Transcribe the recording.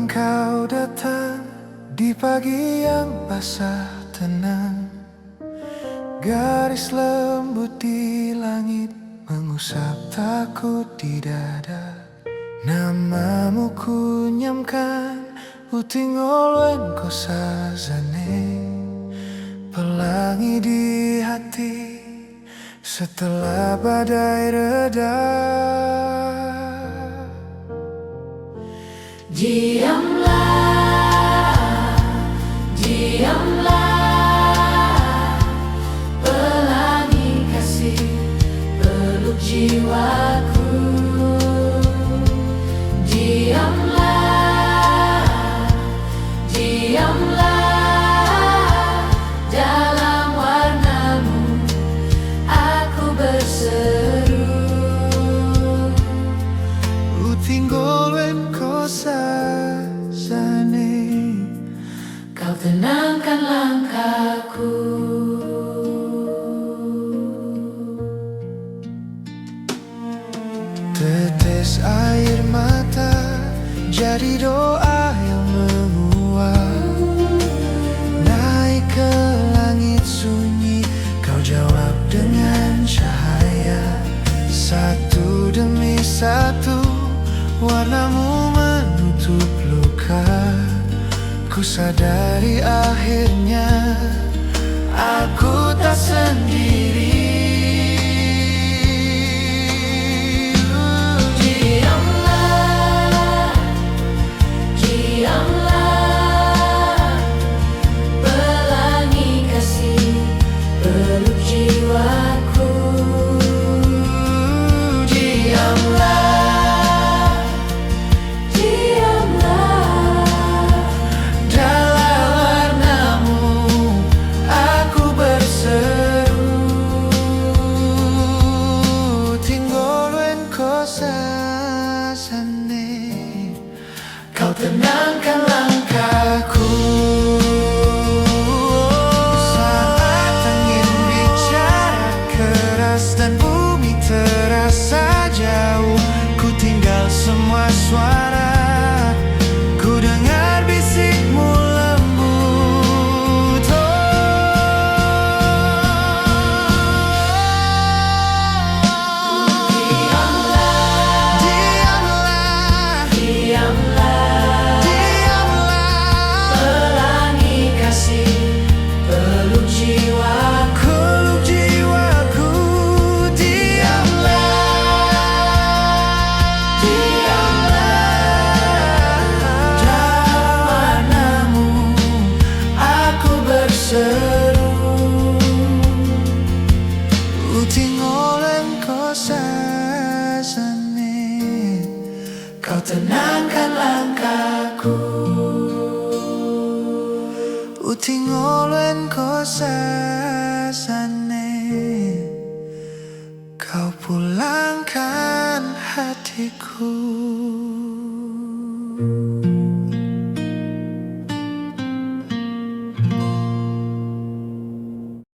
Engkau datang di pagi yang basah tenang. Garis lembut di langit mengusap takut di dada. Namamu kunyamkan uting olwen kosazane. Pelangi di hati setelah badai reda. Diamlah, diamlah, pelangi kasih peluk jiwaku. Diamlah, diamlah, dalam warnamu aku berseru. Uting olwen kosazane, Kau tenangkan langkahku. tetes air mata jadi doa yang menguap. Naik ke langit sunyi, kau jawab dengan cahaya. Satu demi satu, warnamu menutup luka. Ku sadari akhirnya aku tak sendiri. Diamlah, diamlah, pelangi kasih peluk jiwaku. Diamlah, Diamlah, dalam warnamu aku berseru. Tinggolwen kosazane, kau tenangkan langkahku. Saat angin bicara keras dan bumi terasa jauh, ku tinggal semua suara. Ku dengar bisikmu lembut. diamlah, Diamlah, diamlah, diamlah, pelangi kasih peluk jiwaku. peluk jiwaku. Diamlah, Diamlah, dalam warnamu aku berseru. Uting olwen kosazane, kau tenangkan langkahku. Uting olwen kosazane, kau pulangkan hatiku.